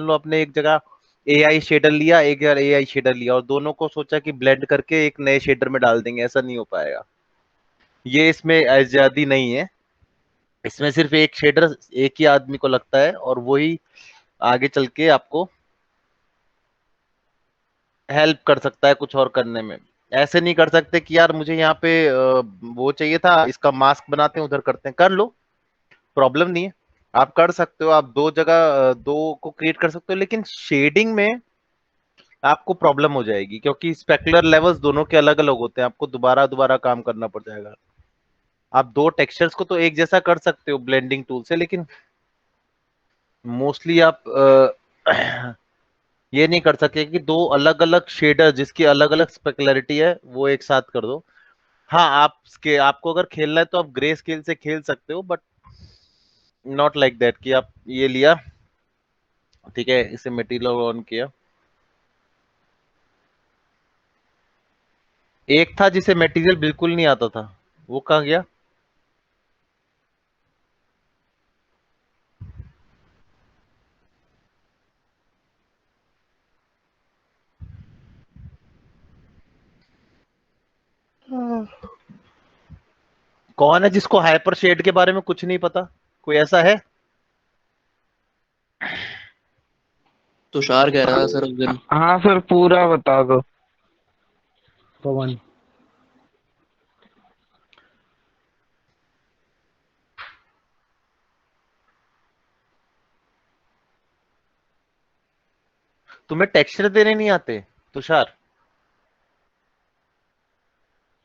लो आपने एक जगह एआई शेडर लिया, एक जगह एआई शेडर लिया और दोनों को सोचा कि ब्लेंड करके एक नए शेडर में डाल देंगे, ऐसा नहीं हो पाएगा। ये इसमें आजादी नहीं है, इसमें सिर्फ एक शेडर एक ही आदमी को लगता है और वही आगे चल के आपको हेल्प कर सकता है कुछ और करने में। ऐसे नहीं कर सकते कि यार मुझे यहाँ पे वो चाहिए था, इसका मास्क बनाते हैं उधर करते हैं, कर लो, प्रॉब्लम नहीं है। आप कर सकते हो, आप दो जगह दो को क्रिएट कर सकते हो, लेकिन शेडिंग में आपको प्रॉब्लम हो जाएगी क्योंकि स्पेकुलर लेवल्स दोनों के अलग अलग होते हैं, आपको दोबारा दोबारा काम करना पड़ जाएगा। आप दो टेक्सचर्स को तो एक जैसा कर सकते हो ब्लेंडिंग टूल से, लेकिन मोस्टली आप ये नहीं कर सके कि दो अलग अलग शेडर जिसकी अलग अलग स्पेकुलरिटी है वो एक साथ कर दो। हाँ, आपको अगर खेलना है तो आप ग्रे स्केल से खेल सकते हो, बट नॉट लाइक दैट कि आप ये लिया, ठीक है, इसे मटेरियल ऑन किया। एक था जिसे मटेरियल बिल्कुल नहीं आता था, वो कहाँ गया? कौन है जिसको हाइपर शेड के बारे में कुछ नहीं पता? कोई ऐसा है? तुषार कह रहा था सर उस दिन। हाँ सर, पूरा बता दो। पवन। तुम्हें टेक्सचर देने नहीं आते तुषार?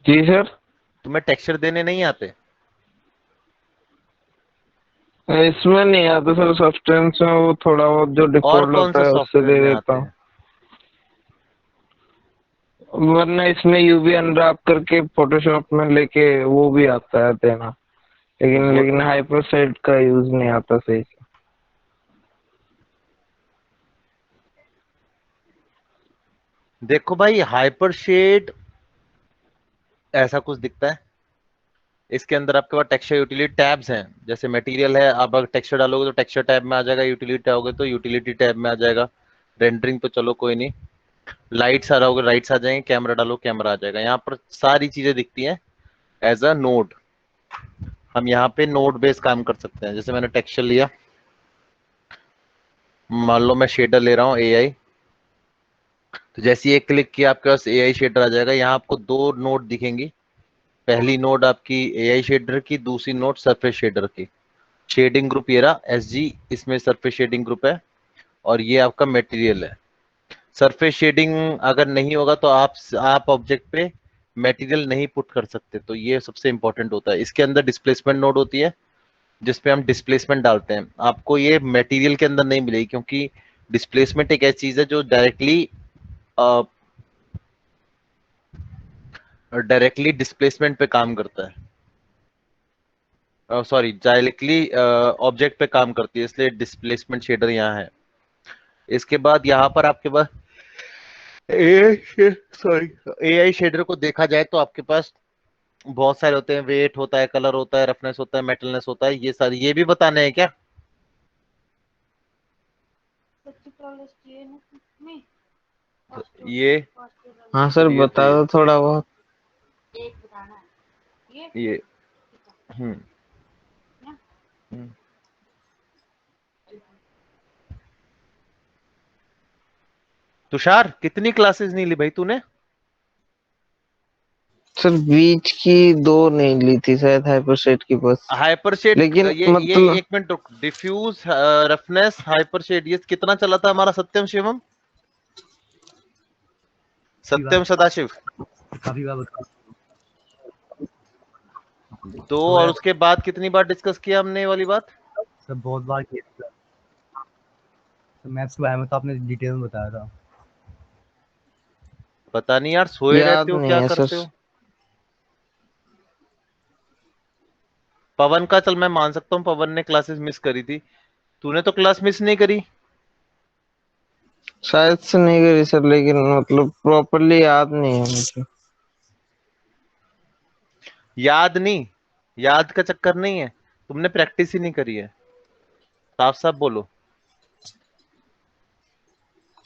जी सर। तुम्हें टेक्सचर देने नहीं आते? इसमें नहीं आता सर, सब्सटेंस में वो थोड़ा बहुत जो और डिफॉल्ट कौन होता से है उससे सॉफ्टवेयर दे में देता आते हूँ। हैं? वरना इसमें यूवी अनरैप करके फोटोशॉप में लेके वो भी आता है देना, लेकिन वो लेकिन हाइपरसेट का यूज नहीं आता सही से। देखो भाई, हाइपर शेड ऐसा कुछ दिखता है, इसके अंदर आपके पास टेक्सचर यूटिलिटी टैब्स हैं, जैसे मटेरियल है, आप अगर टेक्सचर डालोगे तो टेक्सचर टैब में आ जाएगा, यूटिलिटी आओगे तो यूटिलिटी टैब में आ जाएगा, रेंडरिंग तो चलो कोई नहीं, लाइट्स आ रहोगे राइट्स आ जाएंगे, कैमरा डालो कैमरा आ जाएगा, यहाँ पर सारी चीजें दिखती हैं एज अ नोड। हम यहाँ पे नोड बेस्ड काम कर सकते हैं। जैसे मैंने टेक्सचर लिया, मान लो मैं शेडर ले रहा हूँ एआई, तो जैसे ही एक क्लिक किया आपके पास एआई शेडर आ जाएगा। यहाँ आपको दो नोड दिखेंगी, पहली नोड आपकी एआई शेडर की, दूसरी नोड सरफेस शेडर की। शेडिंग ग्रुप ये रहा एसजी, इसमें सरफेस शेडिंग ग्रुप है और ये आपका मटेरियल है। सरफेस शेडिंग अगर नहीं होगा तो आप ऑब्जेक्ट पे मटेरियल नहीं पुट कर सकते, तो ये सबसे इंपॉर्टेंट होता है। इसके अंदर डिस्प्लेसमेंट नोड होती है जिसपे हम डिस्प्लेसमेंट डालते हैं, आपको ये मटेरियल के अंदर नहीं मिलेगी क्योंकि डिस्प्लेसमेंट एक ऐसी चीज है जो डायरेक्टली डिस्प्लेसमेंट पे काम करता है, सॉरी डायरेक्टली ऑब्जेक्ट पे काम करती है, इसलिए डिस्प्लेसमेंट शेडर यहाँ है। इसके बाद यहाँ पर आपके पास सॉरी एआई शेडर को देखा जाए तो आपके पास बहुत सारे होते हैं, वेट होता है, कलर होता है, रफनेस होता है, मेटलनेस होता है, ये सारी ये भी बताने हैं क्या? ये हाँ सर, ये तो बता दो थोड़ा बहुत। ये हम्म हम्म। तुषार, कितनी क्लासेस नहीं ली भाई तूने? सर बीच की दो नहीं ली थी शायद हाइपरसेट की बस। हाइपरशेड लेकिन ये मतलब एक मिनट रुक, डिफ्यूज, रफनेस, हाइपरशेड, ये कितना चला था हमारा सत्यम शिवम, काफी बार सत्यम सदाशिव? काफी बार बता। दो, और हमारा उसके बाद कितनी बार डिस्कस किया हमने ये वाली बात? सब बहुत बार किया। मैथ्स के बारे में तो आपने डिटेल में बताया था। पता नहीं यार, सोए याद रहते हो नहीं क्या है सर। करते हो? पवन का चल मैं मान सकता हूँ, पवन ने क्लासेस मिस करी थी, तूने तो क्लास मिस नहीं करी। शायद से नहीं करी सर, लेकिन मतलब प्रॉपरली याद नहीं है मुझे। याद नहीं, याद का चक्कर नहीं है, तुमने प्रैक्टिस ही नहीं करी है, साफ साफ बोलो।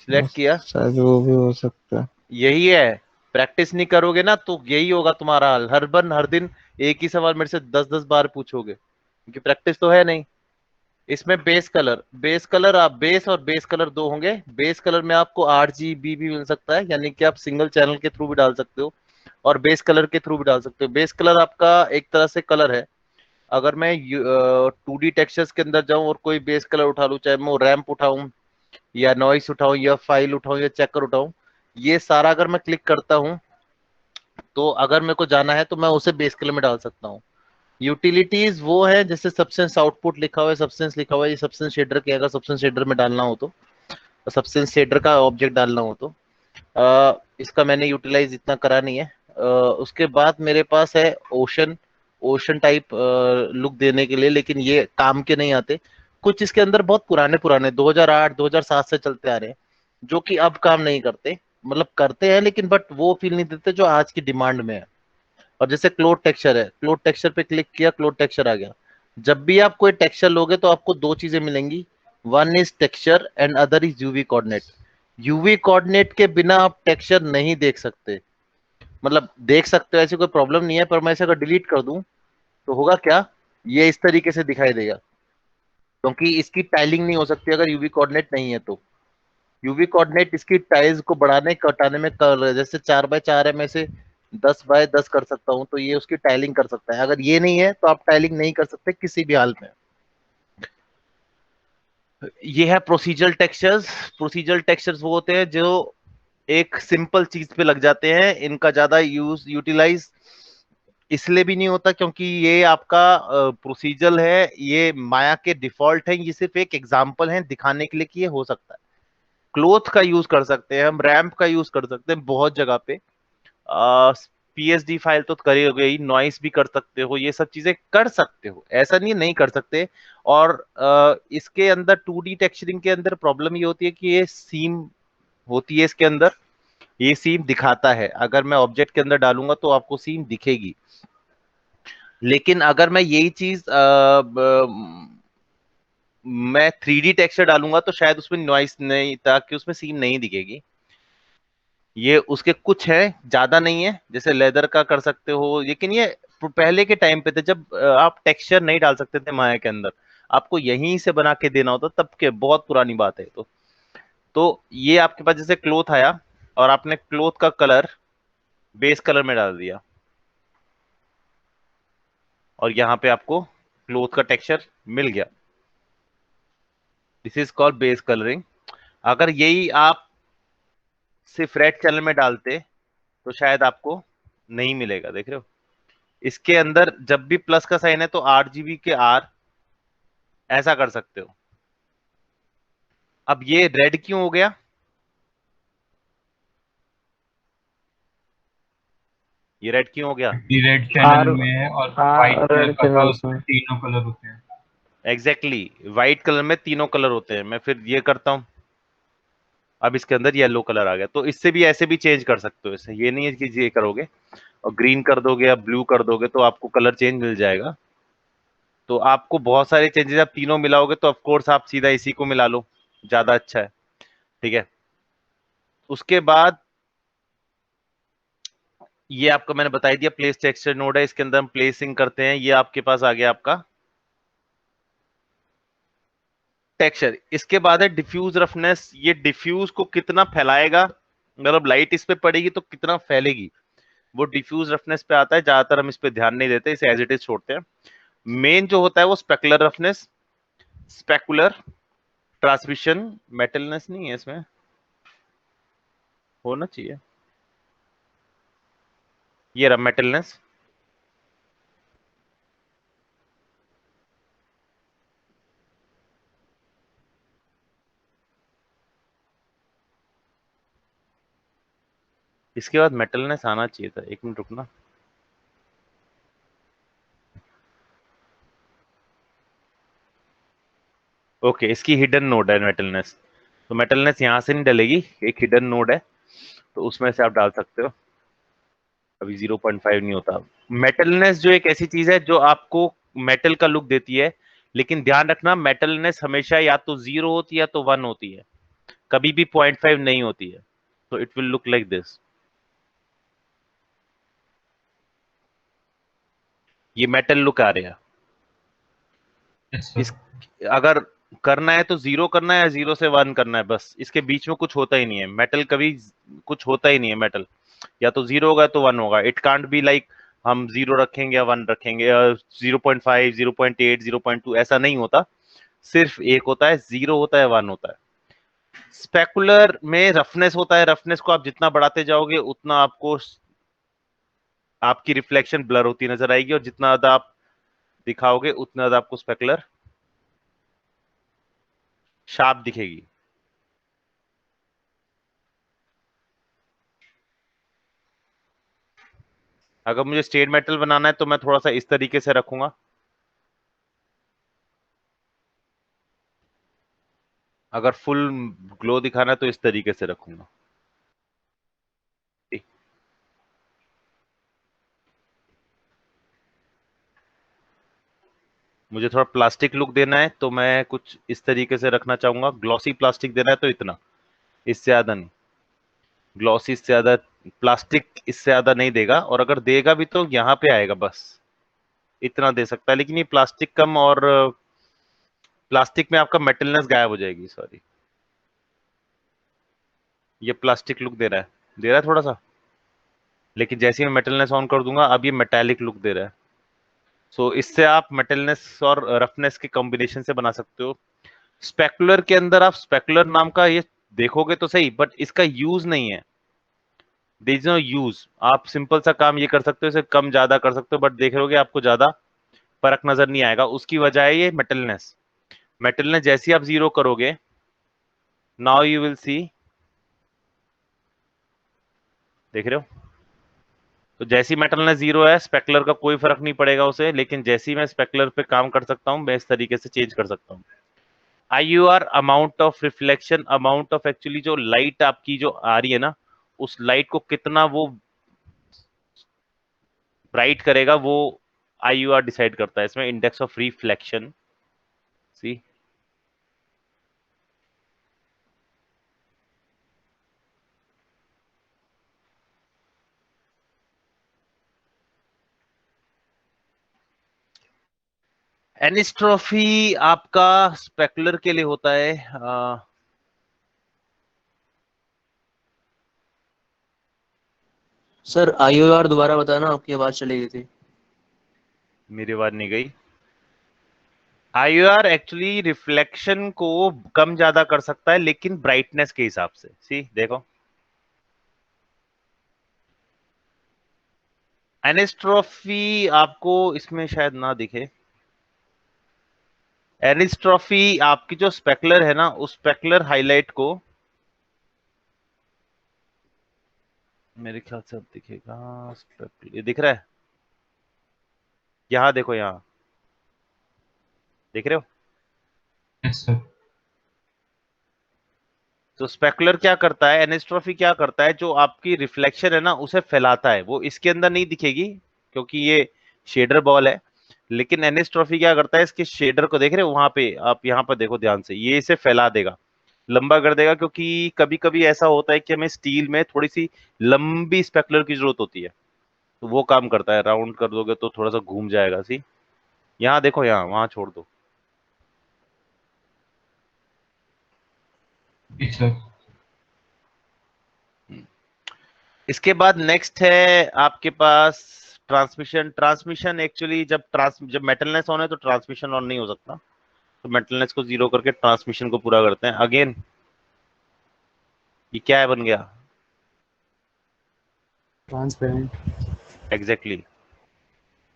सिलेक्ट किया, शायद वो भी हो सकता है। यही है। प्रैक्टिस नहीं करोगे ना तो यही होगा तुम्हारा हाल, हर दिन एक ही सवाल मेरे से 10-10 बार पूछोगे, क्योंकि प्रैक्टिस तो है नहीं। इसमें बेस कलर आप बेस और बेस कलर दो होंगे। बेस कलर में आपको RGB भी मिल सकता है, यानी कि आप सिंगल चैनल के थ्रू भी डाल सकते हो और बेस कलर के थ्रू भी डाल सकते हो। बेस कलर आपका एक तरह से कलर है। अगर मैं 2D टेक्सचर्स के अंदर जाऊं और कोई बेस कलर उठा लूं, चाहे मैं वो रैंप उठाऊं या नॉइस उठाऊं या फाइल उठाऊं या चेकर उठाऊं, ये सारा अगर मैं क्लिक करता हूं तो अगर मेरे को जाना है तो मैं उसे बेस कलर में डाल सकता हूँ। यूटिलिटीज वो है जैसे सब्सटेंस आउटपुट लिखा हुआ है, सब्सटेंस लिखा हुआ है, ये सब्सटेंस शेडर के, अगर सब्सटेंस शेडर में डालना हो तो, सब्सटेंस शेडर का ऑब्जेक्ट डालना हो तो इसका मैंने यूटिलाइज इतना करा नहीं है। उसके बाद मेरे पास है ओशन, ओशन टाइप लुक देने के लिए, लेकिन ये काम के नहीं आते। कुछ इसके अंदर बहुत पुराने पुराने 2008 2007 से चलते आ रहे हैं, जो कि अब काम नहीं करते, मतलब करते हैं लेकिन बट वो फील नहीं देते जो आज की डिमांड में है। और जैसे क्लोथ टेक्सचर है, क्लोथ टेक्सचर पे क्लिक किया, क्लोथ टेक्सचर आ गया। जब भी आप कोई टेक्सचर लोगे तो आपको दो चीजें मिलेंगी, one is texture and other is UV coordinate. UV coordinate के बिना आप टेक्सचर नहीं देख सकते, मतलब देख सकते हो, ऐसी कोई प्रॉब्लम नहीं है, पर मैं इसे अगर डिलीट कर दूं तो होगा क्या, ये इस तरीके से दिखाई देगा, क्योंकि इसकी टाइलिंग नहीं हो सकती अगर यूवी कोऑर्डिनेट नहीं है तो। यूवी कोऑर्डिनेट इसकी टाइल्स को बढ़ाने घटाने में कर, जैसे 4x4 है, मैं इसे 10x10 कर सकता हूँ, तो ये उसकी टाइलिंग कर सकता है। अगर ये नहीं है तो आप टाइलिंग नहीं कर सकते किसी भी हाल में। ये है प्रोसीजरल टेक्सचर्स। प्रोसीजरल टेक्सचर्स वो होते हैं जो एक सिंपल चीज पे लग जाते हैं, इनका ज्यादा यूटिलाइज इसलिए भी नहीं होता क्योंकि ये आपका प्रोसीजरल है, ये माया के डिफॉल्ट है, ये सिर्फ एक एग्जांपल है दिखाने के लिए कि ये हो सकता है। क्लोथ का यूज कर सकते हैं हम, रैंप का यूज कर सकते हैं बहुत जगह पे, PSD फाइल तो करी हो गई, नॉइस भी कर सकते हो, ये सब चीजें कर सकते हो, ऐसा नहीं नहीं कर सकते। और इसके अंदर 2D टेक्सचरिंग के अंदर प्रॉब्लम ये होती है कि ये सीम होती है इसके अंदर, ये सीम दिखाता है, अगर मैं ऑब्जेक्ट के अंदर डालूंगा तो आपको सीम दिखेगी। लेकिन अगर मैं यही चीज मैं 3D टेक्सचर डालूंगा तो शायद उसमें नॉइस नहीं, ताकि उसमें सीम नहीं दिखेगी। ये उसके कुछ है, ज्यादा नहीं है, जैसे लेदर का कर सकते हो, लेकिन ये पहले के टाइम पे थे जब आप टेक्सचर नहीं डाल सकते थे माया के अंदर, आपको यहीं से बना के देना होता, तब के बहुत पुरानी बात है। तो ये आपके पास जैसे क्लोथ आया और आपने क्लोथ का कलर बेस कलर में डाल दिया और यहाँ पे आपको क्लोथ का टेक्सचर मिल गया, this is called base colouring. अगर यही आप सिर्फ रेड चैनल में डालते तो शायद आपको नहीं मिलेगा, देख रहे हो, इसके अंदर जब भी प्लस का साइन है तो RGB के R ऐसा कर सकते हो। अब ये रेड क्यों हो गया, ये रेड क्यों हो गया? रेड चैनल आर में है और व्हाइट कलर रेड का था, चैनल उसमें में। तीनों कलर होते हैं। एग्जैक्टली exactly, व्हाइट कलर में तीनों कलर होते हैं। मैं फिर ये करता हूं, अब इसके अंदर येलो कलर आ गया, तो इससे भी ऐसे भी चेंज कर सकते हो, इससे ये नहीं है कि ये करोगे और ग्रीन कर दोगे या ब्लू कर दोगे तो आपको कलर चेंज मिल जाएगा। तो आपको बहुत सारे चेंजेस, आप तीनों मिलाओगे तो ऑफकोर्स आप सीधा इसी को मिला लो, ज्यादा अच्छा है। ठीक है, उसके बाद ये आपका मैंने बता दिया, प्लेस टेक्सचर नोड है, इसके अंदर हम प्लेसिंग करते हैं। ये आपके पास आ गया आपका टेक्सचर। इसके बाद है डिफ्यूज रफनेस, ये डिफ्यूज को कितना फैलाएगा, मतलब लाइट इस पे पड़ेगी तो कितना फैलेगी, वो डिफ्यूज रफनेस पे आता है। ज्यादातर हम इस पे ध्यान नहीं देते, इसे एज इट इज छोड़ते हैं। मेन जो होता है वो स्पेकुलर रफनेस, स्पेकुलर ट्रांसमिशन, मेटलनेस नहीं है इसमें, होना चाहिए, ये रहा मेटलनेस। इसके बाद मेटलनेस आना चाहिए था, एक मिनट रुकना। ओके, इसकी हिडन नोड है मेटलनेस, तो मेटलनेस यहां से नहीं डलेगी, एक हिडन नोड है तो उसमें से आप डाल सकते हो। अभी 0.5 नहीं होता। मेटलनेस जो एक ऐसी चीज है जो आपको मेटल का लुक देती है, लेकिन ध्यान रखना मेटलनेस हमेशा या तो 0 होती है या तो 1 होती है। कभी भी 0.5 नहीं होती है, तो it will look like this. ये मेटल लुक आ रहा है। Yes, sir. इस अगर करना है तो 0 करना है या 0 से 1 करना है, बस इसके बीच में कुछ होता ही नहीं है। मेटल कभी कुछ होता ही नहीं है। मेटल या तो 0 होगा तो 1 होगा। इट कांट बी लाइक हम 0 रखेंगे या 1 रखेंगे, 0.5, 0.8, 0.2 ऐसा नहीं होता। सिर्फ एक होता है, 0 होता है, 1 होता है। स्पेकुलर में रफनेस होता है। रफनेस को आप जितना बढ़ाते जाओगे उतना आपको आपकी रिफ्लेक्शन ब्लर होती नजर आएगी, और जितना ज्यादा आप दिखाओगे उतना ज्यादा आपको स्पेकुलर शार्प दिखेगी। अगर मुझे स्टेट मेटल बनाना है तो मैं थोड़ा सा इस तरीके से रखूंगा। अगर फुल ग्लो दिखाना है तो इस तरीके से रखूंगा। मुझे थोड़ा प्लास्टिक लुक देना है तो मैं कुछ इस तरीके से रखना चाहूंगा। ग्लॉसी प्लास्टिक देना है तो इतना, इससे ज्यादा नहीं। ग्लॉसी इससे ज्यादा, प्लास्टिक इससे ज्यादा नहीं देगा, और अगर देगा भी तो यहाँ पे आएगा, बस इतना दे सकता है। लेकिन ये प्लास्टिक कम, और प्लास्टिक में आपका मेटलनेस गायब हो जाएगी। सॉरी, ये प्लास्टिक लुक दे रहा है थोड़ा सा, लेकिन जैसे ही मैं मेटलनेस ऑन कर दूंगा अब ये मेटालिक लुक दे रहा है। सो इससे आप मेटलनेस और रफनेस के कॉम्बिनेशन से बना सकते हो। स्पेकुलर के अंदर आप स्पेकुलर नाम का ये देखोगे तो सही, बट इसका यूज नहीं है। There is no use. आप सिंपल सा काम ये कर सकते हो, इसे कम ज्यादा कर सकते हो, बट देख रहोगे आपको ज्यादा फर्क नजर नहीं आएगा। उसकी वजह है ये मेटलनेस। मेटलनेस जैसे ही आप 0 करोगे, नाउ यू विल सी, देख रहे हो? तो जैसी मेटलनेस 0 है, स्पेकुलर का कोई फर्क नहीं पड़ेगा उसे। लेकिन जैसे ही मैं स्पेकुलर पे काम कर सकता हूं, मैं इस तरीके से चेंज कर सकता हूं। IUR amount of reflection, amount of actually जो लाइट आपकी जो आ रही है ना, उस लाइट को कितना वो ब्राइट करेगा, वो IUR डिसाइड करता है। इसमें इंडेक्स ऑफ रिफ्लेक्शन, सी, एनिस्ट्रॉफी आपका स्पेकुलर के लिए होता है। सर IOR दोबारा बताना, आपकी आवाज चली गई थी। मेरी आवाज नहीं गई। IOR एक्चुअली रिफ्लेक्शन को कम ज्यादा कर सकता है, लेकिन ब्राइटनेस के हिसाब से। सी देखो, एनिस्ट्रॉफी आपको इसमें शायद ना दिखे। एनिस्ट्रॉफी आपकी जो स्पेकुलर है ना, उस स्पेकुलर हाईलाइट को, मेरे ख्याल से अब दिखेगा। ये दिख रहा है, यहाँ देखो, यहाँ देख रहे हो? Yes, sir. तो स्पेकुलर क्या करता है, एनिस्ट्रॉफी क्या करता है, जो आपकी रिफ्लेक्शन है ना उसे फैलाता है। वो इसके अंदर नहीं दिखेगी क्योंकि ये शेडर बॉल है। लेकिन एनिस्ट्रॉफी क्या करता है, इसके शेडर को देख रहे हो वहां पे, आप यहाँ पर देखो ध्यान से, ये इसे फैला देगा, लंबा कर देगा। क्योंकि कभी कभी ऐसा होता है कि हमें स्टील में थोड़ी सी लंबी स्पेकुलर की जरूरत होती है, तो वो काम करता है। राउंड कर दोगे तो थोड़ा सा घूम जाएगा। सी, यहाँ देखो, यहाँ वहां छोड़ दो। Yes, sir. इसके बाद नेक्स्ट है आपके पास ट्रांसमिशन। ट्रांसमिशन एक्चुअली जब मेटलनेस ऑन है तो ट्रांसमिशन ऑन नहीं हो सकता, तो मेटलनेस को 0 करके ट्रांसमिशन को पूरा करते हैं। अगेन ये क्या है, बन गया ट्रांसपेरेंट। Exactly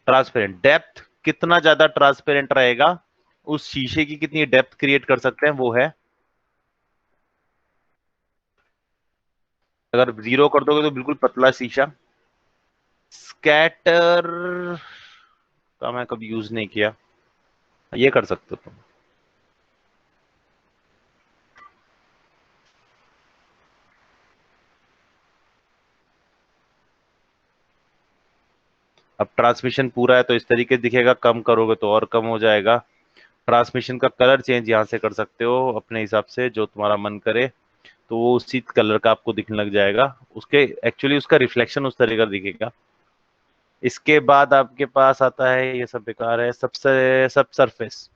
transparent. डेप्थ कितना ज्यादा ट्रांसपेरेंट रहेगा, उस शीशे की कितनी डेप्थ क्रिएट कर सकते हैं, वो है। अगर 0 कर दोगे तो बिल्कुल पतला शीशा। स्कैटर का मैं कभी यूज नहीं किया, ये कर सकते हो तुम। अब ट्रांसमिशन पूरा है तो इस तरीके से दिखेगा, कम करोगे तो और कम हो जाएगा। ट्रांसमिशन का कलर चेंज यहाँ से कर सकते हो अपने हिसाब से, जो तुम्हारा मन करे। तो वो उसी कलर का आपको दिखने लग जाएगा, उसके एक्चुअली उसका रिफ्लेक्शन उस तरह का दिखेगा। इसके बाद आपके पास आता है, ये सब बेकार है, सबसे सब सरफेस।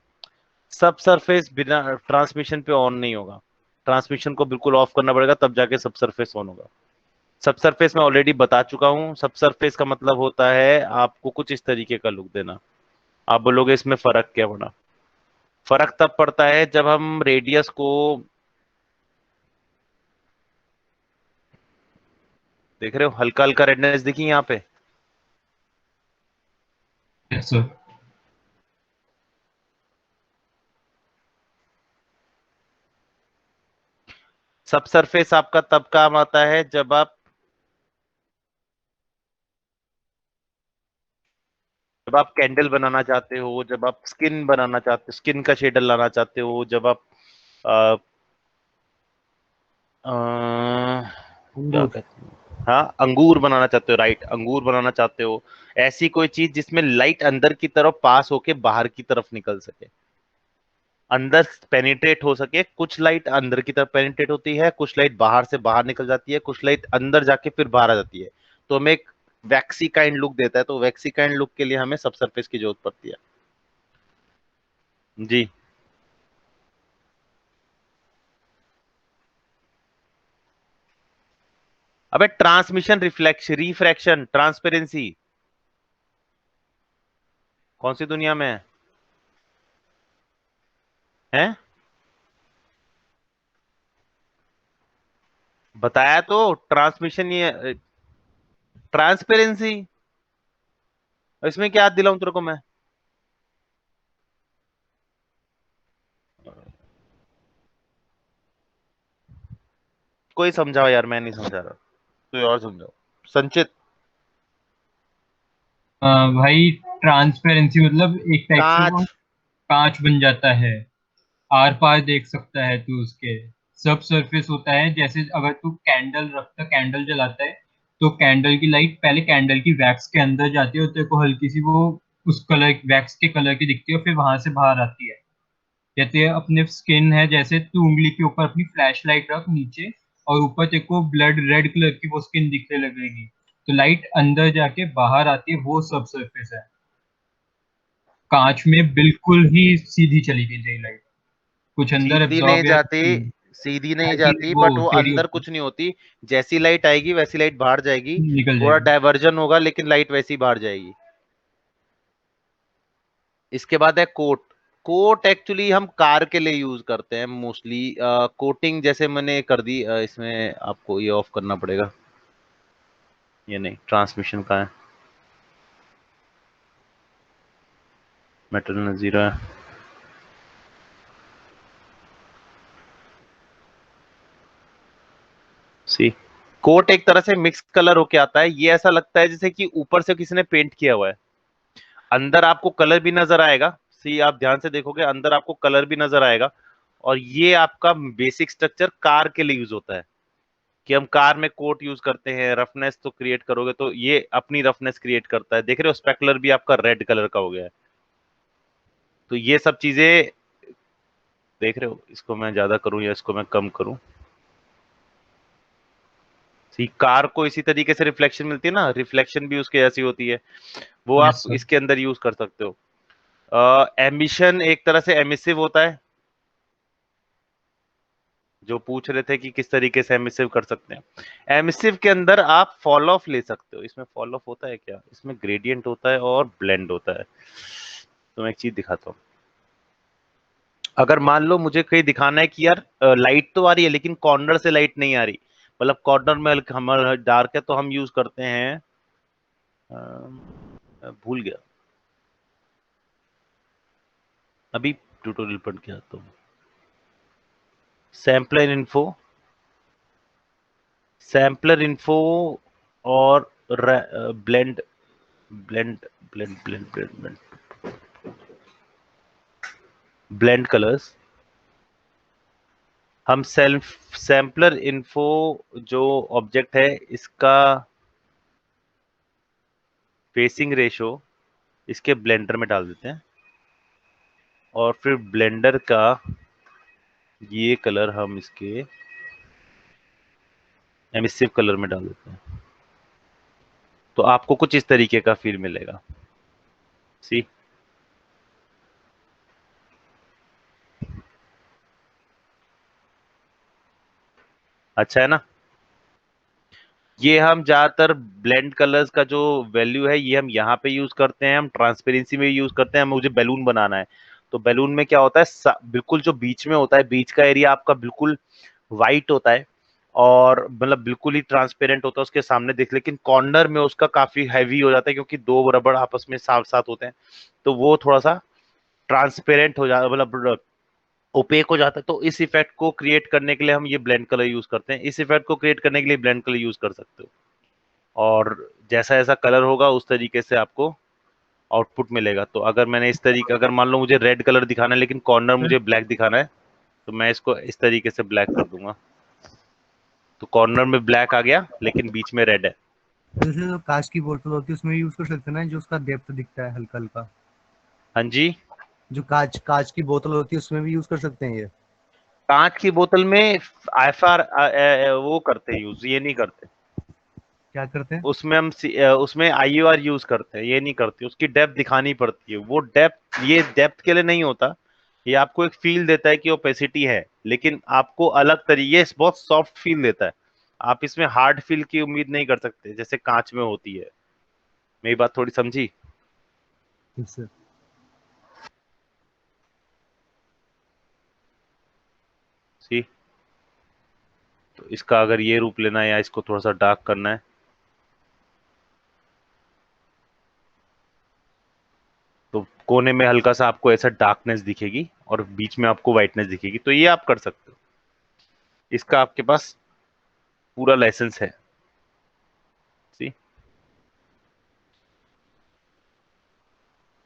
सब सरफेस बिना ट्रांसमिशन पे ऑन नहीं होगा, ट्रांसमिशन को बिल्कुल ऑफ करना पड़ेगा तब जाके सब सरफेस ऑन होगा। सब सरफेस मैं ऑलरेडी बता चुका हूँ। सब सरफेस का मतलब होता है आपको कुछ इस तरीके का लुक देना। आप बोलोगे इसमें फर्क क्या पड़ा? फर्क तब पड़ता है जब हम रेडियस को, देख रहे हो हल्का हल्का रेडनेस दिखी यहाँ पे, यस सर। सब सरफेस आपका तब काम आता है जब आप कैंडल बनाना चाहते हो, जब आप स्किन बनाना चाहते हो, स्किन का शेडर लाना चाहते हो, जब आप अ, अ, क्या अंगूर। कहते हैं, हाँ अंगूर बनाना चाहते हो, राइट, अंगूर बनाना चाहते हो। ऐसी कोई चीज जिसमें लाइट अंदर की तरफ पास होके बाहर की तरफ निकल सके, अंदर पेनिट्रेट हो सके। कुछ लाइट अंदर की तरफ पेनिट्रेट होती है, कुछ लाइट बाहर से बाहर निकल जाती है, कुछ लाइट अंदर जाके फिर बाहर आ जाती है, तो हमें एक वैक्सी काइंड लुक देता है। तो वैक्सी काइंड लुक के लिए हमें सब सरफेस की जरूरत पड़ती है जी। अबे ट्रांसमिशन, रिफ्लेक्शन, रिफ्रैक्शन, ट्रांसपेरेंसी कौन सी दुनिया में है? हैं? बताया तो, ट्रांसमिशन, ये ट्रांसपेरेंसी। इसमें क्या हाथ दिलाऊं तेरे को मैं? कोई समझाओ यार, मैं नहीं समझा रहा, कोई और समझाओ। संचित। भाई ट्रांसपेरेंसी मतलब एक टाइप से वो कांच। कांच बन जाता है, आर पार देख सकता है तू उसके। सब सरफेस होता है जैसे अगर तू कैंडल जलाता है तो कैंडल की लाइट पहले कैंडल की वैक्स के अंदर जाती है और तेरे को हल्की सी वो उस कलर वैक्स के कलर की दिखती है और फिर वहां से बाहर आती है। जैसे अपने स्किन है, जैसे तू उंगली के ऊपर अपनी फ्लैश लाइट रख नीचे और ऊपर तेरे को ब्लड रेड कलर की वो स्किन दिखने लगेगी, तो लाइट अंदर जाके बाहर आती है, वो सब सरफेस है। कांच में बिल्कुल ही सीधी चली गई थी लाइट, कुछ अंदर सीधी नहीं एब्जॉर्ब या जाती, सीधी नहीं ऐसी जाती, वो बट वो टेढ़ी अंदर होती कुछ नहीं होती। जैसी लाइट आएगी वैसी लाइट बाहर जाएगी, निकल थोड़ा जाएगी। डायवर्जन होगा लेकिन लाइट वैसी बाहर जाएगी। इसके बाद है कोट। कोट एक्चुअली हम कार के लिए यूज करते हैं मोस्टली। कोटिंग जैसे मैंने कर दी, इसमें आपको ये ऑफ करना पड़ेगा, ये नहीं, ट्रांसमिशन का है, मेटल जीरो है। सी, कोट एक तरह से मिक्स कलर होके आता है। ये ऐसा लगता है जैसे कि ऊपर से किसी ने पेंट किया हुआ है, अंदर आपको कलर भी नजर आएगा। सी, आप ध्यान से देखोगे अंदर आपको कलर भी नजर आएगा। और ये आपका बेसिक स्ट्रक्चर कार के लिए यूज होता है, कि हम कार में कोट यूज करते हैं, रफनेस तो क्रिएट करोगे तो ये अपनी रफनेस क्रिएट करता है। देख रहे हो स्पेकुलर भी आपका रेड कलर का हो गया है। तो ये सब चीजें देख रहे हो, इसको मैं ज्यादा करूं या इसको मैं कम करूं? सी, कार को इसी तरीके से रिफ्लेक्शन मिलती है ना, रिफ्लेक्शन भी उसके ऐसी होती है, वो आप यस सर। इसके अंदर यूज कर सकते हो। एमिशन एक तरह से एमिसिव होता है, जो पूछ रहे थे कि किस तरीके से एमिसिव कर सकते हैं। एमिसिव के अंदर आप फॉल ऑफ ले सकते हो। इसमें फॉल ऑफ होता है क्या? इसमें ग्रेडियंट होता है और ब्लेंड होता है। तो मैं एक चीज दिखाता हूँ। अगर मान लो मुझे कहीं दिखाना है कि यार लाइट तो आ रही है लेकिन कॉर्नर से लाइट नहीं आ रही, मतलब कॉर्नर में हमारा डार्क है, तो हम यूज करते हैं, भूल गया अभी, ट्यूटोरियल पढ़ के आता हूँ। सैम्पलर इन्फो, सैम्पलर इन्फो और blend, blend blend blend blend blend blend colours. हम सेल्फ सैम्पलर इन्फो जो ऑब्जेक्ट है इसका फेसिंग रेशो इसके ब्लेंडर में डाल देते हैं, और फिर ब्लेंडर का ये कलर हम इसके एमिसिव कलर में डाल देते हैं तो आपको कुछ इस तरीके का फील मिलेगा। सी अच्छा है ना। ये हम ज्यादातर ब्लेंड कलर्स का जो वैल्यू है ये हम यहाँ पे यूज करते हैं, हम ट्रांसपेरेंसी में यूज करते हैं। मुझे बैलून बनाना है तो बैलून में क्या होता है, बिल्कुल जो बीच में होता है, बीच का एरिया आपका बिल्कुल वाइट होता है और मतलब बिल्कुल ही ट्रांसपेरेंट होता है उसके सामने देख, लेकिन कॉर्नर में उसका काफी हैवी हो जाता है क्योंकि दो रबड़ आपस में साथ साथ होते हैं तो वो थोड़ा सा ट्रांसपेरेंट हो जाता, मतलब ओपेक हो जाता है। तो इस इफेक्ट को क्रिएट करने के लिए हम ये ब्लेंड कलर यूज करते हैं। इस इफेक्ट को क्रिएट करने के लिए ब्लेंड कलर यूज कर सकते हो और जैसा जैसा कलर होगा उस तरीके से आपको आउटपुट मिलेगा। तो अगर मैंने इस तरीके, अगर मान लो मुझे रेड कलर दिखाना है लेकिन कॉर्नर मुझे ब्लैक दिखाना है तो मैं इसको इस तरीके से ब्लैक कर दूंगा तो कॉर्नर में ब्लैक आ गया लेकिन बीच में रेड है। जैसे जो कांच की बोतल होती है उसमें यूज कर सकते हैं ना, जो उसका डेप्थ दिखता है हल्का हल्का। हाँ जी, जो कांच कांच की बोतल होती है उसमें भी यूज कर सकते हैं ये। कांच की बोतल में IFR वो करते हैं यूज, ये नहीं करते। क्या करते हैं? उसमें IUR यूज करते हैं, ये नहीं करते। उसकी डेप्थ दिखानी पड़ती है, वो डेप्थ ये डेप्थ के लिए नहीं होता, ये आपको एक फील देता है कि ओपेसिटी है, लेकिन आपको अलग तरीके, ये बहुत सॉफ्ट फील देता है। आप इसमें हार्ड फील की उम्मीद नहीं कर सकते जैसे कांच में होती है। मेरी बात थोड़ी समझी? इससे सी तो इसका अगर ये रूप लेना है या इसको थोड़ा सा डार्क करना है तो कोने में हल्का सा आपको ऐसा डार्कनेस दिखेगी और बीच में आपको व्हाइटनेस दिखेगी, तो ये आप कर सकते हो। इसका आपके पास पूरा लाइसेंस है। सी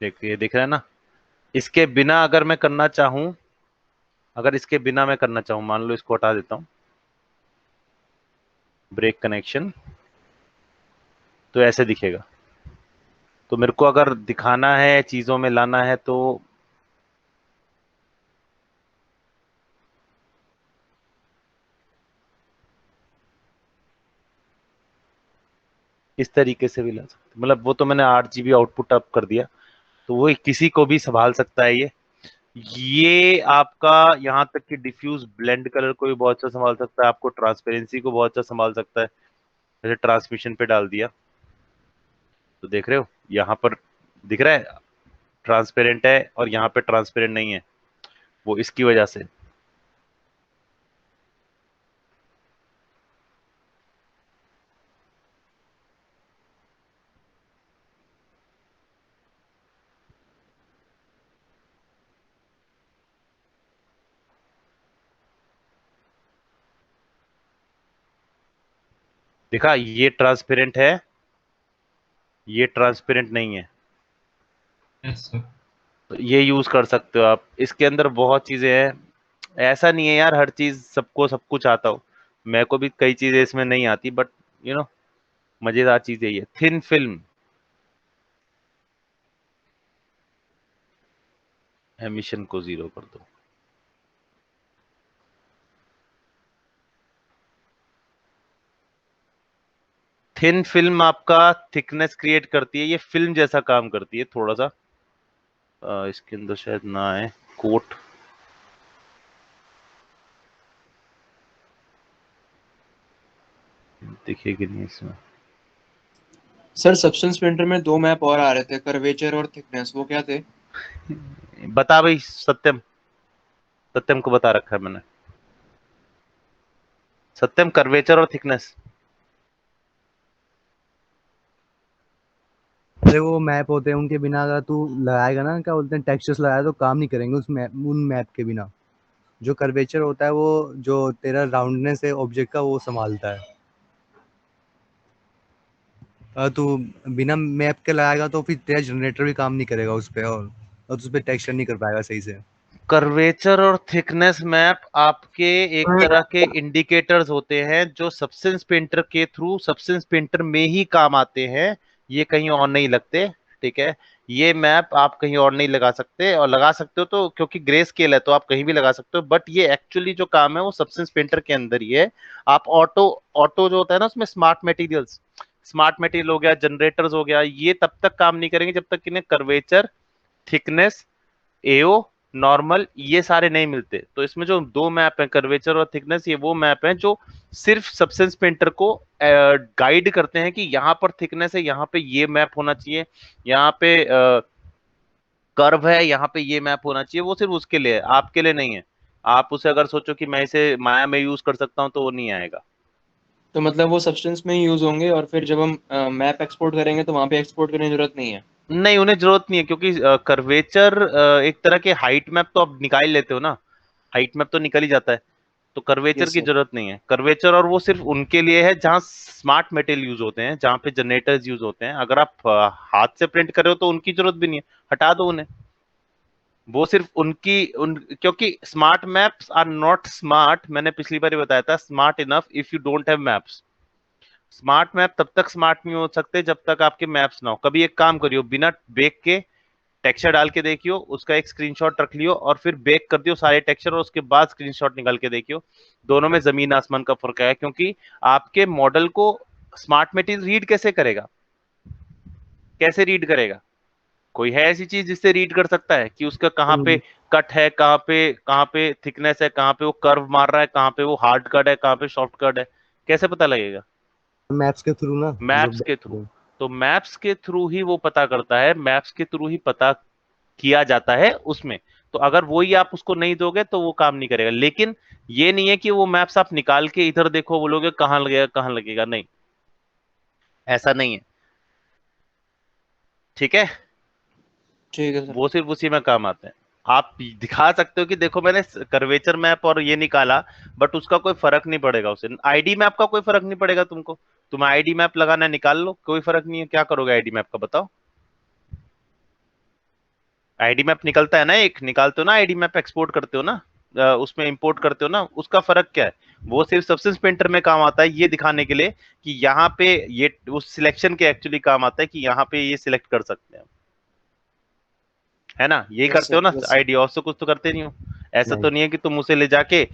देखिए, दिख रहा है ना। इसके बिना अगर मैं करना चाहूं, अगर इसके बिना मैं करना चाहूं, मान लो इसको हटा देता हूं, ब्रेक कनेक्शन, तो ऐसे दिखेगा। तो मेरे को अगर दिखाना है, चीजों में लाना है तो इस तरीके से भी ला सकते, मतलब वो तो मैंने 8 GB आउटपुट अप कर दिया तो वो किसी को भी संभाल सकता है ये आपका यहाँ तक कि डिफ्यूज ब्लेंड कलर को भी बहुत अच्छा संभाल सकता है, आपको ट्रांसपेरेंसी को बहुत अच्छा संभाल सकता है। जैसे ट्रांसमिशन पे डाल दिया तो देख रहे हो यहाँ पर दिख रहा है ट्रांसपेरेंट है और यहाँ पे ट्रांसपेरेंट नहीं है, वो इसकी वजह से। देखा, ये ट्रांसपेरेंट है, ये ट्रांसपेरेंट नहीं है। Yes sir. तो ये यूज कर सकते हो आप, इसके अंदर बहुत चीजें हैं। ऐसा नहीं है यार हर चीज सबको सब कुछ आता हो, मेरे को भी कई चीजें इसमें नहीं आती, बट यू नो मजेदार चीज है ये थिन फिल्म। एमिशन को 0 कर दो। थिन फिल्म आपका थिकनेस क्रिएट करती है, ये फिल्म जैसा काम करती है थोड़ा सा। इसके अंदर शायद ना है कोट, दिखेगी नहीं इसमें। सर सब्सटेंस प्रिंटर में 2 मैप और आ रहे थे, कर्वेचर और थिकनेस, वो क्या थे? बता भाई, सत्यम, सत्यम को बता रखा है मैंने। सत्यम, कर्वेचर और थिकनेस। अरे वो मैप होते हैं, उनके बिना अगर तू लगाएगा ना, क्या बोलते हैं, टेक्सचर्स लगाया तो काम नहीं करेंगे उस मैप, उन मैप के बिना। जो कर्वेचर होता है वो जो तेरा राउंडनेस है ऑब्जेक्ट का वो संभालता है। अगर तू बिना मैप के लगाएगा तो फिर तेरा जनरेटर भी काम नहीं करेगा उस पे, और तू उस पे टेक्सचर नहीं कर पाएगा सही से। कर्वेचर और थिकनेस मैप आपके एक तरह के इंडिकेटर्स होते हैं जो सब्सटेंस पेंटर के थ्रू सब्सटेंस पेंटर में ही काम आते हैं, ये कहीं और नहीं लगते। ठीक है, ये मैप आप कहीं और नहीं लगा सकते, और लगा सकते हो तो क्योंकि ग्रे स्केल है तो आप कहीं भी लगा सकते हो, बट ये एक्चुअली जो काम है वो सब्सटेंस पेंटर के अंदर ही है। आप ऑटो ऑटो जो होता है ना उसमें स्मार्ट मटेरियल हो गया, जनरेटर्स हो गया, ये तब तक काम नहीं करेंगे जब तक इन्हें कर्वेचर, थिकनेस, एओ, नॉर्मल ये सारे नहीं मिलते। तो इसमें जो दो मैप हैं कर्वेचर और थिकनेस, ये वो मैप हैं जो सिर्फ सब्सटेंस पेंटर को गाइड करते हैं कि यहाँ पर थिकनेस है, यहाँ पे ये मैप होना चाहिए, यहाँ पे कर्व है, यहाँ पे ये मैप होना चाहिए। वो सिर्फ उसके लिए है, आपके लिए नहीं है। आप उसे अगर सोचो कि मैं इसे माया में यूज कर सकता हूँ तो वो नहीं आएगा। तो मतलब वो सब्सटेंस में ही यूज होंगे, और फिर जब हम मैप एक्सपोर्ट करेंगे तो वहां पे एक्सपोर्ट करने की जरूरत नहीं है। नहीं, उन्हें जरूरत नहीं है, क्योंकि कर्वेचर एक तरह के हाइट मैप तो आप निकाल लेते हो ना, हाइट मैप तो निकल ही जाता है, तो कर्वेचर यस की सर। जरूरत नहीं है। कर्वेचर और वो सिर्फ उनके लिए है जहां स्मार्ट मेटेरियल यूज होते हैं, जहां पे जनरेटर्स यूज होते हैं। अगर आप हाथ से प्रिंट कर रहे हो तो उनकी जरूरत भी नहीं है, हटा दो उन्हें। वो सिर्फ क्योंकि smart maps are not smart, मैंने पिछली बार ही बताया था, smart enough if you don't have maps. Smart map तब तक स्मार्ट नहीं हो सकते जब तक आपके मैप्स ना हो। कभी एक काम करियो, बिना बेक के टेक्सचर डाल के देखियो, उसका एक स्क्रीनशॉट रख लियो और फिर बेक कर दियो सारे टेक्सचर, और उसके बाद स्क्रीनशॉट निकाल के देखियो। दोनों में जमीन आसमान का फर्क है, क्योंकि आपके मॉडल को स्मार्ट मटेरियल रीड कैसे करेगा, कैसे रीड करेगा? कोई है ऐसी चीज जिससे रीड कर सकता है कि उसका कहाँ पे कट है, कहाँ पे थिकनेस है, कहाँ पे वो कर्व मार रहा है, कहाँ पे वो हार्ड कट है, कहाँ पे सॉफ्ट कट है, कैसे पता लगेगा? मैप्स के थ्रू ना, जो मैप्स के थ्रू। तो मैप्स के थ्रू ही वो पता करता है, मैप्स के थ्रू ही पता किया जाता है उसमें। तो अगर वो ही आप उसको नहीं दोगे तो वो काम नहीं करेगा। लेकिन ये नहीं है कि वो मैप्स आप निकाल के इधर देखो, बोलोगे कहाँ लगेगा कहाँ लगेगा, नहीं, ऐसा नहीं है। ठीक है, ठीक है सर। वो सिर्फ उसी में काम आते हैं। आप दिखा सकते हो कि देखो मैंने कर्वेचर मैप और ये निकाला, बट उसका कोई फर्क नहीं पड़ेगा उसे। आईडी मैप का कोई फर्क नहीं पड़ेगा तुमको। तुम्हें आईडी मैप लगाना है, निकाल लो, कोई फर्क नहीं है। क्या करोगे आईडी मैप का बताओ? आईडी मैप निकलता है ना, एक निकालते हो ना आईडी मैप, एक्सपोर्ट करते हो ना, उसमें इंपोर्ट करते हो ना, उसका फर्क क्या है? वो सिर्फ सब्सटेंस पेंटर में काम आता है ये दिखाने के लिए कि यहाँ पे ये उस सिलेक्शन के एक्चुअली काम आता है कि यहाँ पे ये सिलेक्ट कर सकते हैं, है ना? यही यस करते हो सर, ना यस सर। आईडी, और से कुछ तो करते नहीं हो। ऐसा तो नहीं। नहीं है कि तुम उसे ले जाके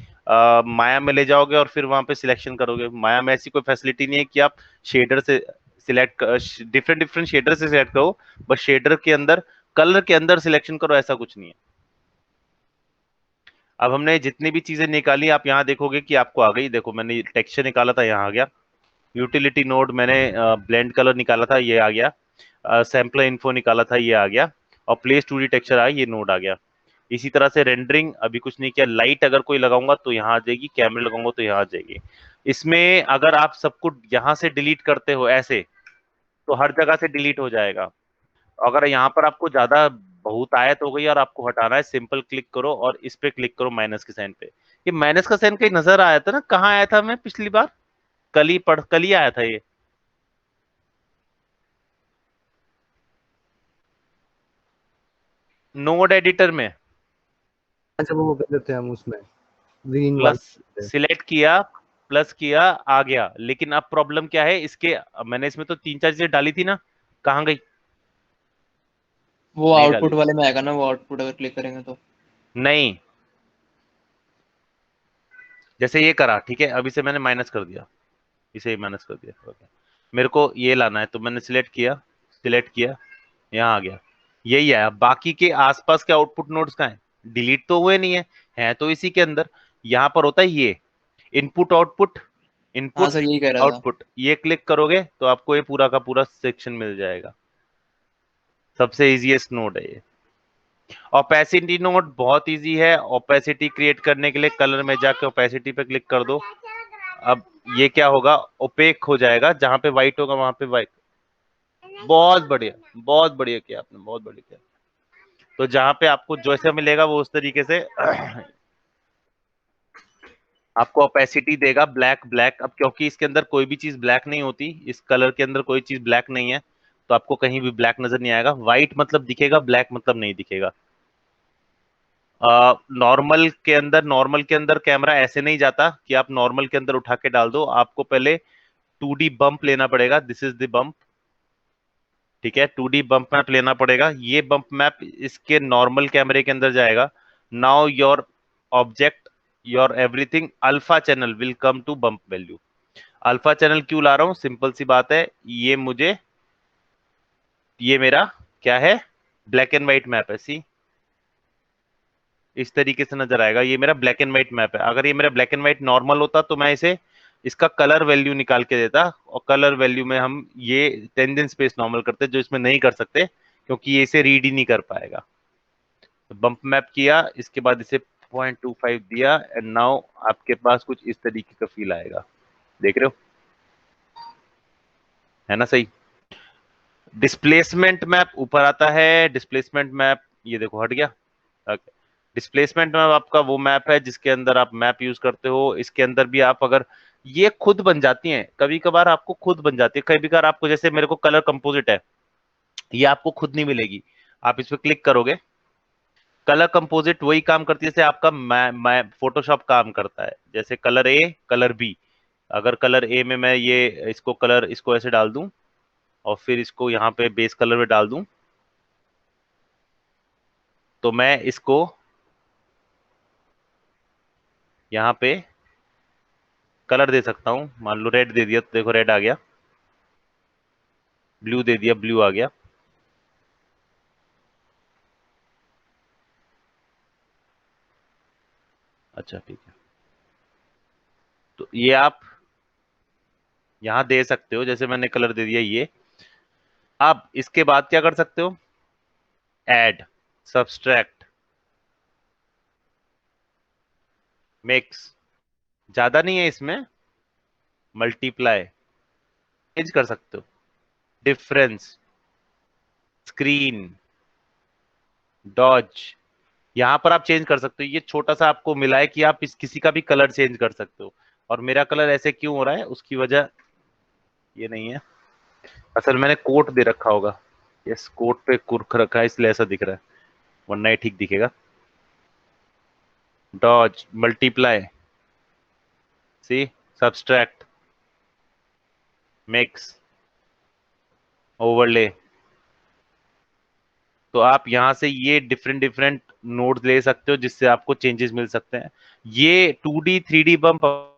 माया में ले जाओगे और फिर वहां पे सिलेक्शन करोगे। माया में ऐसी कोई फैसिलिटी नहीं है कि आप शेडर से सिलेक्ट, डिफरेंट डिफरेंट शेडर से सिलेक्ट करो, बस शेडर के अंदर, कलर के अंदर सिलेक्शन करो, ऐसा कुछ नहीं है। अब हमने जितनी भी चीजें निकाली आप यहाँ देखोगे कि आपको आ गई। देखो मैंने टेक्सचर निकाला था, यहाँ आ गया। यूटिलिटी नोड मैंने ब्लेंड कलर निकाला था, ये आ गया। सैम्पलर इन्फो निकाला था, ये आ गया। और प्लेस 2D टेक्सचर आया, ये नोड आ गया। इसी तरह से रेंडरिंग अभी कुछ नहीं किया। लाइट अगर कोई लगाऊंगा तो यहाँ आ जाएगी, कैमरे लगाऊंगा तो यहाँ आ जाएगी। इसमें अगर आप सब कुछ यहाँ से डिलीट करते हो ऐसे, तो हर जगह से डिलीट हो जाएगा। अगर यहाँ पर आपको ज्यादा बहुत आयत हो गई और आपको हटाना है, सिंपल क्लिक करो और इस पे क्लिक करो माइनस के साइन पे। ये माइनस का साइन कहीं नजर आया था ना, कहाँ आया था? मैं पिछली बार कल ही आया था ये। नोड एडिटर में अच्छा, वो कर देते हैं हम उसमें ग्रीन प्लस वाले। सिलेक्ट किया, प्लस किया, आ गया। लेकिन अब प्रॉब्लम क्या है इसके, मैंने इसमें तो तीन चार चीजें डाली थी ना, कहाँ गई? वो नहीं आउटपुट डाली, वाले में आएगा ना, वो आउटपुट अगर क्लिक करेंगे तो। नहीं। जैसे ये करा, ठीक है, अभी से मैंने माइनस कर दिया, इसे माइनस कर दिया, ओके। मेरे को ये लाना है तो मैंने सिलेक्ट किया, यहाँ आ गया, यही आया। बाकी के आसपास के आउटपुट नोड्स कहाँ है? डिलीट तो हुए नहीं है तो इसी के अंदर। यहाँ पर होता है ये इनपुट आउटपुट, हाँ सर, इनपुट यही कह रहा था। आउटपुट, ये क्लिक करोगे तो आपको ये पूरा का पूरा सेक्शन मिल जाएगा। सबसे इजीएस्ट नोड है ये। ओपेसिटी नोड बहुत इजी है। ओपेसिटी क्रिएट करने के लिए कलर में जाके ओपेसिटी पे क्लिक कर दो। अब ये क्या होगा, ओपेक हो जाएगा, जहां पे व्हाइट होगा वहां पे व्हाइट। बहुत बढ़िया, बहुत बढ़िया किया आपने, बहुत बढ़िया किया। तो जहां पे आपको जैसे मिलेगा वो उस तरीके से आपको ओपेसिटी देगा ब्लैक ब्लैक। अब क्योंकि इसके अंदर कोई भी चीज ब्लैक नहीं होती, इस कलर के अंदर कोई चीज ब्लैक नहीं है, तो आपको कहीं भी ब्लैक नजर नहीं आएगा। व्हाइट मतलब दिखेगा, ब्लैक मतलब नहीं दिखेगा। नॉर्मल के अंदर कैमरा ऐसे नहीं जाता कि आप नॉर्मल के अंदर उठा के डाल दो। आपको पहले 2D बम्प लेना पड़ेगा। दिस इज द बम्प, ठीक है, 2D बम्प मैप लेना पड़ेगा। ये बम्प मैप इसके नॉर्मल कैमरे के अंदर जाएगा। Now your object, your everything alpha channel will come to bump value. Alpha channel क्यों ला रहा हूं? सिंपल सी बात है, ये मेरा क्या है, ब्लैक एंड व्हाइट मैप है। सी, इस तरीके से नजर आएगा। ये मेरा ब्लैक एंड व्हाइट मैप है। अगर ये मेरा ब्लैक एंड व्हाइट नॉर्मल होता तो मैं इसे इसका कलर वैल्यू निकाल के देता, और कलर वैल्यू में हम ये टेंजेंट स्पेस नॉर्मल करते, जो इसमें नहीं कर सकते क्योंकि ये इसे रीड ही नहीं कर पाएगा। तो बम्प मैप किया, इसके बाद इसे 0.25 दिया, एंड नाउ आपके पास कुछ इस तरीके का फील आएगा। देख रहे हो, है ना सही? डिस्प्लेसमेंट मैप ऊपर आता है। डिस्प्लेसमेंट मैप ये देखो हट गया। ओके, डिस्प्लेसमेंट मैप आपका वो मैप है जिसके अंदर आप मैप यूज करते हो। इसके अंदर भी आप अगर ये खुद बन जाती हैं, कभी कभार आपको खुद बन जाती है, कभी कभार आपको, जैसे मेरे को कलर कंपोजिट है, ये आपको खुद नहीं मिलेगी। आप इस पे क्लिक करोगे, कलर कंपोजिट वही काम करती है जैसे आपका फोटोशॉप काम करता है। जैसे कलर ए, कलर बी। अगर कलर ए में मैं ये इसको कलर इसको ऐसे डाल दूं, और फिर इसको यहाँ पे बेस कलर में डाल दूं, तो मैं इसको यहाँ पे कलर दे सकता हूँ। मान लो रेड दे दिया तो देखो रेड आ गया, ब्लू दे दिया ब्लू आ गया। अच्छा ठीक है, तो ये आप यहाँ दे सकते हो, जैसे मैंने कलर दे दिया ये। आप इसके बाद क्या कर सकते हो? ऐड, सब्सट्रैक्ट, मिक्स, ज्यादा नहीं है इसमें, मल्टीप्लाई, चेंज कर सकते हो, डिफरेंस, स्क्रीन, डॉज, यहाँ पर आप चेंज कर सकते हो। ये छोटा सा आपको मिला है कि आप इस किसी का भी कलर चेंज कर सकते हो। और मेरा कलर ऐसे क्यों हो रहा है, उसकी वजह ये नहीं है, असल मैंने कोट दे रखा होगा। यस, कोट पे कुर्क रखा है इसलिए ऐसा दिख रहा है, वरना ये ठीक दिखेगा। डॉज, मल्टीप्लाई, सी, सब्सट्रैक्ट, मिक्स, ओवरले। तो आप यहाँ से ये डिफरेंट डिफरेंट नोड्स ले सकते हो जिससे आपको चेंजेस मिल सकते हैं। ये 2D 3D बम्प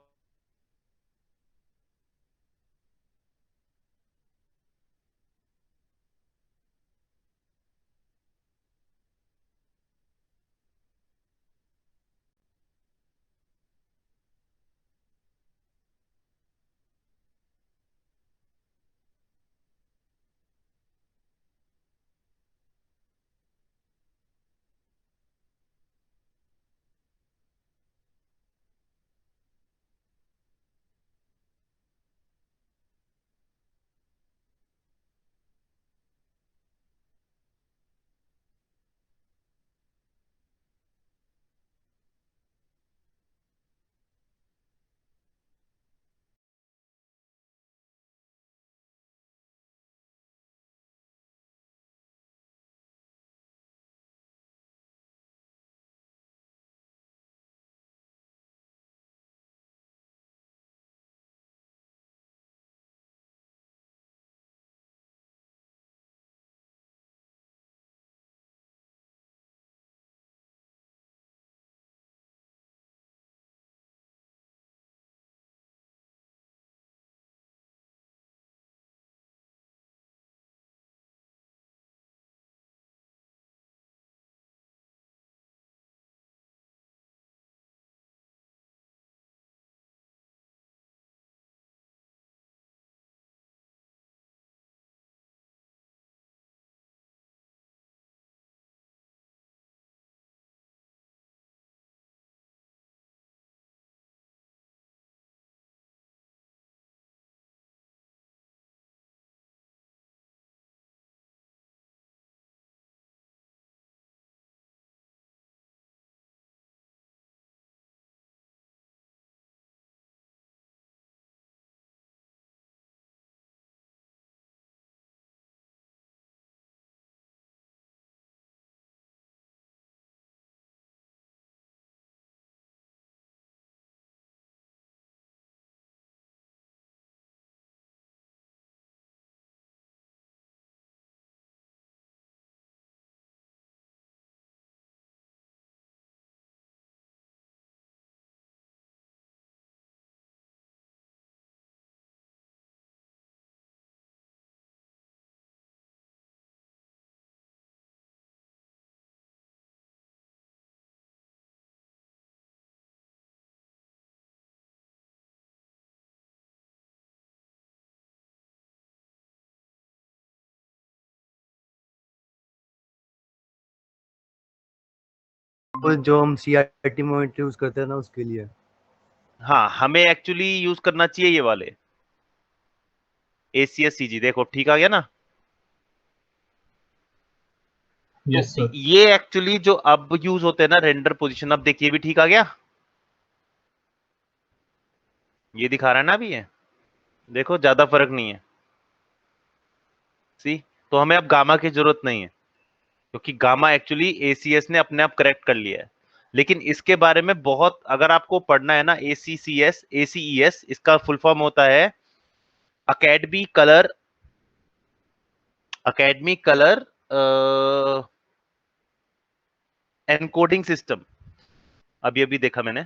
वो जो हम CRT मॉनिटर यूज करते हैं ना उसके लिए। हाँ, हमें एक्चुअली यूज करना चाहिए ये वाले ACS CG। देखो ठीक आ गया ना। यस तो सर। ये एक्चुअली जो अब यूज होते हैं ना रेंडर पोजीशन, अब देखिए भी ठीक आ गया। ये दिखा रहा है ना अभी ये, देखो ज्यादा फर्क नहीं है। सी, तो हमें अब गामा की जरूरत नहीं है, क्योंकि गामा एक्चुअली ACS ने अपने आप करेक्ट कर लिया है। लेकिन इसके बारे में बहुत अगर आपको पढ़ना है ना, ACES इसका फुल फॉर्म होता है अकेडमी कलर एनकोडिंग सिस्टम। अभी अभी देखा मैंने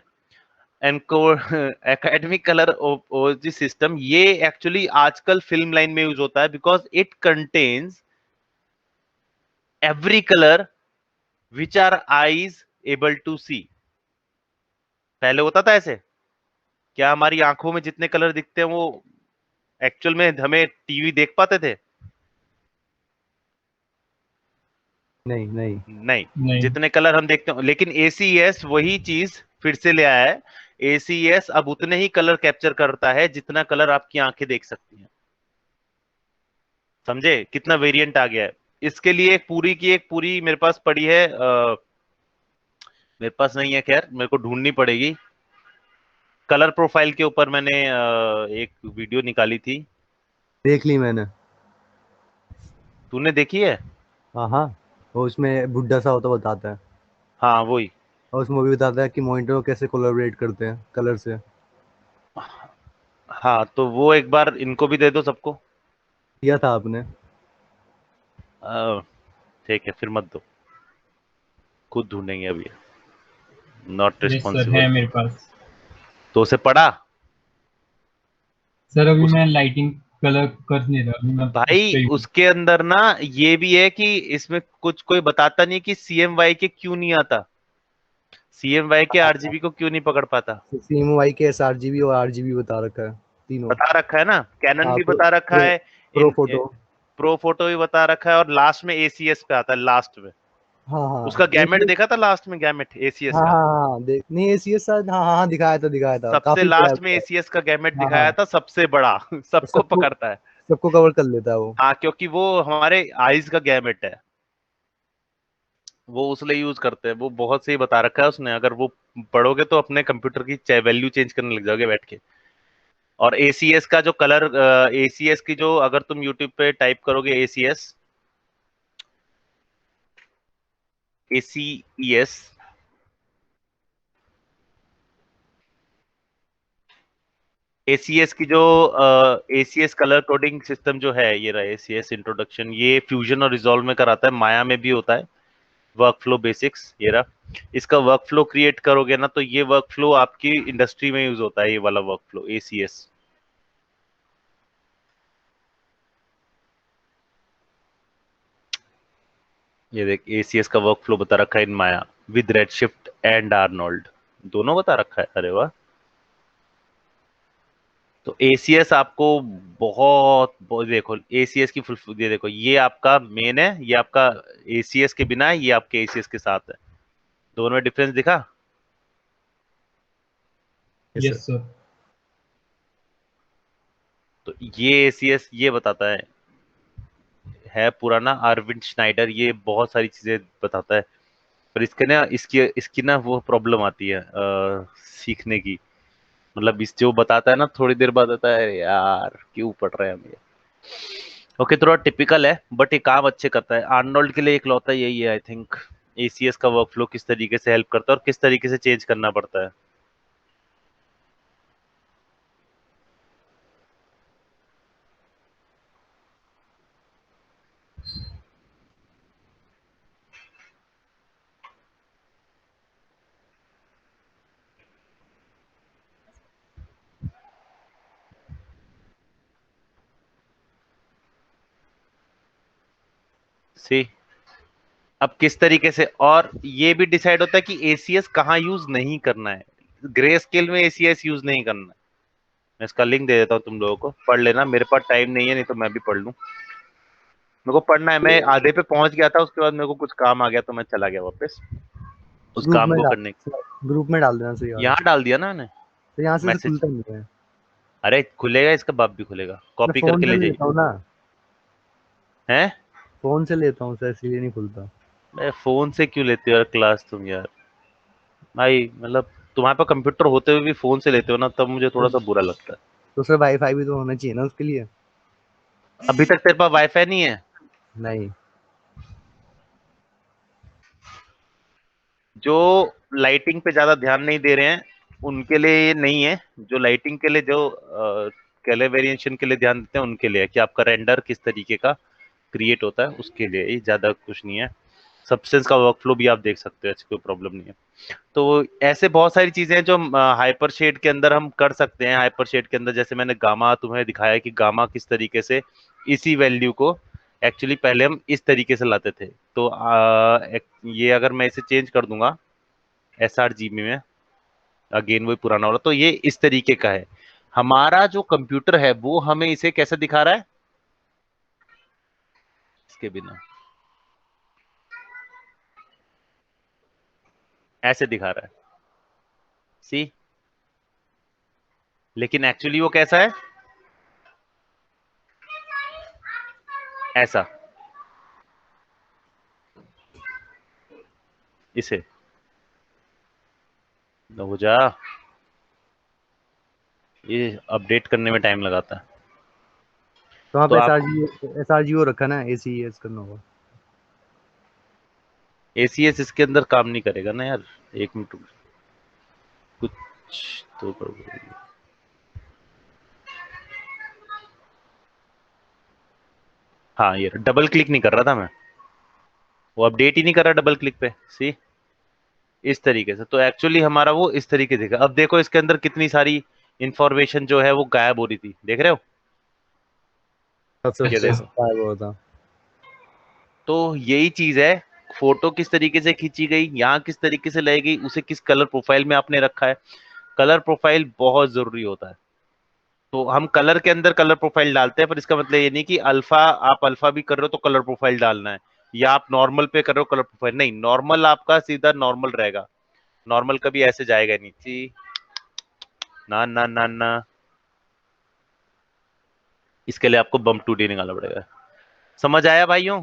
encode academic colour OG system. ये एक्चुअली आजकल फिल्म लाइन में यूज होता है, because it contains every colour which are eyes able to see. पहले होता था ऐसे, क्या हमारी आंखों में जितने कलर दिखते हैं वो एक्चुअल में हमें टीवी देख पाते थे? नहीं नहीं। नहीं। नहीं। जितने कलर हम देखते हैं, लेकिन ACES वही चीज फिर से ले आया है। ACES अब उतने ही कलर कैप्चर करता है जितना कलर आपकी आंखें देख सकती हैं। समझे कितना वेरिएंट आ गया है? इसके लिए एक पूरी मेरे पास पड़ी है। मेरे पास नहीं है, खैर मेरे को ढूंढनी पड़ेगी। कलर प्रोफाइल के ऊपर मैंने एक वीडियो निकाली थी। देख ली मैंने। तूने देखी है? हाँ हाँ। वो उसमें बुड्ढा सा होता बताता है। हाँ वही। और उसमें वो भी बताता है कि मॉनिटर को कैसे कोलैबोरेट करते हैं कलर से। हाँ, तो वो एक बार इनको भी दे दो सबको। किया था आपने? अ, ठीक है, फिर मत दो, खुद ढूंढेंगे अभी। नॉट यस सर, है रिस्पॉन्सिबल। मेरे पास। तो उसे पढ़ा? सर अभी उस मैं लाइटिंग कलर कर नहीं रहा, अभी मैं उस भाई पे हूँ। उसके अंदर ना ये भी है कि इसमें कुछ कोई बताता नहीं कि CMY के क्यों नहीं आता, CMY के RGB को क्यों नहीं पकड़ पाता। CMY के sRGB और RGB बता रखा है तीनों। बता रखा है ना, कैनन हाँ भी प्रो बता रखा प्रो है। Pro in photo. Pro photo भी बता रखा है, और लास्ट में ACS पे आता है, लास्ट में। हाँ हाँ उसका गैमेट ACS। देखा था लास्ट में, गैमेट ACS हाँ का। हाँ हाँ देख नहीं ACS शायद, हाँ हाँ हाँ, दिखाया था सबसे काफी बड़ा है लास्ट में वो। ACS का गैमेट हाँ दिखाया हाँ। था, सबसे बड़ा तो सबको सबको पकड़ता है। सबको कवर कर लेता है वो। हाँ, क्योंकि वो हमारे आईज का गैमेट है, वो उसलिए यूज करते हैं। वो बहुत सही बता रखा है उसने, अगर वो पढ़ोगे तो अपने कंप्यूटर की वैल्यू चेंज करने लग जाओगे बैठ के। और ACS का जो कलर, ACS की जो, अगर तुम यूट्यूब पे टाइप करोगे ACES ACS की जो ACS कलर कोडिंग सिस्टम जो है, ये रहा ACS इंट्रोडक्शन। ये फ्यूजन और रिजॉल्व में कराता है, माया में भी होता है। वर्क फ्लो बेसिक्स ये रहा। इसका वर्क फ्लो क्रिएट करोगे ना, तो ये वर्क फ्लो आपकी इंडस्ट्री में यूज होता है, ये वाला वर्क फ्लो ACS। ये देख ACS का वर्क फ्लो बता रखा है इन माया, विद रेडशिफ्ट एंड आर्नोल्ड, दोनों बता रखा है। अरे वाह। तो ACS आपको बहुत देखो, ACS की फुल, ये देखो, ये आपका मेन है, ये आपका ACS के बिना है, ये आपके ACS के साथ है। दोनों में डिफरेंस दिखा? Yes sir. Yes sir. तो ये ACS ये बताता है पुराना अरविंद स्नाइडर, ये बहुत सारी चीजें बताता है। पर इसके ना, इसकी इसकी ना वो प्रॉब्लम आती है सीखने की। मतलब इस जो बताता है ना, थोड़ी देर बाद आता है, "अरे यार क्यों पढ़ रहे हैं हम ये"। ओके, थोड़ा टिपिकल है, बट ये काम अच्छे करता है। आर्नोल्ड के लिए इकलौता यही है आई थिंक, ACS का वर्कफ्लो किस तरीके से हेल्प करता है और किस तरीके से चेंज करना पड़ता है। सी, अब किस तरीके से, और ये भी डिसाइड होता है कि ACS कहाँ यूज नहीं करना है। ग्रे स्केल में ACS यूज नहीं करना है। मैं इसका लिंक दे देता हूँ, तुम लोगों को पढ़ लेना। मेरे पास टाइम नहीं है, नहीं तो मैं भी पढ़ लूँ। मेरे को पढ़ना है, मैं आधे पे पहुंच गया था, उसके बाद मेरे को कुछ काम आ गया तो मैं चला गया वापस। उस ग्रुप काम में को डाल, करने के। ग्रुप में डाल देना सही वाला। यहाँ डाल दिया ना मैंने तो यहाँ से मैसेज। खुलता नहीं है। अरे खुलेगा, इसका बाप भी खुलेगा, मैं कॉपी फोन करके से ले जाइए। लेता हूँ ना, हैं? फोन से लेता हूँ सर, इसीलिए नहीं खुलता। मैं फोन से क्यों लेते हो यार क्लास तुम यार? भाई मतलब तुम्हारे पास कंप्यूटर होते हुए भी फोन से लेते हो ना, तब मुझे थोड़ा सा बुरा लगता है। तो सर वाईफाई भी तो होना चाहिए ना उसके लिए। अभी तक तेरे पास वाईफाई नहीं है? नहीं। जो लाइटिंग पे ज्यादा ध्यान नहीं दे रहे हैं उनके लिए ये नहीं है। जो लाइटिंग के लिए, जो कलर वेरिएशन के लिए ध्यान देते हैं उनके लिए है कि आपका रेंडर किस तरीके का क्रिएट होता है, उसके लिए ये ज्यादा कुछ नहीं है। सब्सटेंस का वर्कफ्लो भी आप देख सकते हो, ऐसी कोई प्रॉब्लम नहीं है। तो ऐसे बहुत सारी चीजें हैं जो हाइपर शेड के अंदर हम कर सकते हैं। हाइपर शेड के अंदर जैसे मैंने गामा तुम्हें दिखाया कि गामा किस तरीके से इसी वैल्यू को एक्चुअली पहले हम इस तरीके से लाते थे। तो ये अगर मैं इसे चेंज कर दूंगा sRGB में, अगेन वही पुराना वाला, तो ये इस तरीके का है। हमारा जो कंप्यूटर है वो हमें इसे कैसे दिखा रहा है? इसके बिना ऐसे दिखा रहा है, सी। लेकिन एक्चुअली वो कैसा है? ऐसा, इसे हो जा, ये अपडेट करने में टाइम लगाता है। तो वहाँ तो पे आप एस आर जी ओ रखा ना, ACES करना होगा। ACS इसके अंदर काम नहीं करेगा ना यार। एक मिनट रुक, कुछ तो गड़बड़ है। हाँ, ये डबल क्लिक नहीं कर रहा था मैं, वो अपडेट ही नहीं कर रहा डबल क्लिक पे, सी। इस तरीके से तो एक्चुअली हमारा वो इस तरीके से। अब देखो इसके अंदर कितनी सारी इंफॉर्मेशन जो है वो गायब हो रही थी, देख रहे हो? सबसे ये अच्छा। देखो, गायब हुआ था। तो यही चीज है। फोटो किस तरीके से खींची गई, यहाँ किस तरीके से लाई गई, उसे किस कलर प्रोफाइल में आपने रखा है। कलर प्रोफाइल बहुत जरूरी होता है। तो हम कलर के अंदर कलर प्रोफाइल डालते हैं, पर इसका मतलब ये नहीं कि अल्फा, आप अल्फा भी कर रहे हो तो कलर प्रोफाइल डालना है, या आप नॉर्मल पे कर रहे हो कलर प्रोफाइल। नहीं, नॉर्मल आपका सीधा नॉर्मल रहेगा, नॉर्मल कभी ऐसे जाएगा नहीं जी। ना ना ना ना, इसके लिए आपको बम 2D निकालना पड़ेगा। समझ आया भाइयों?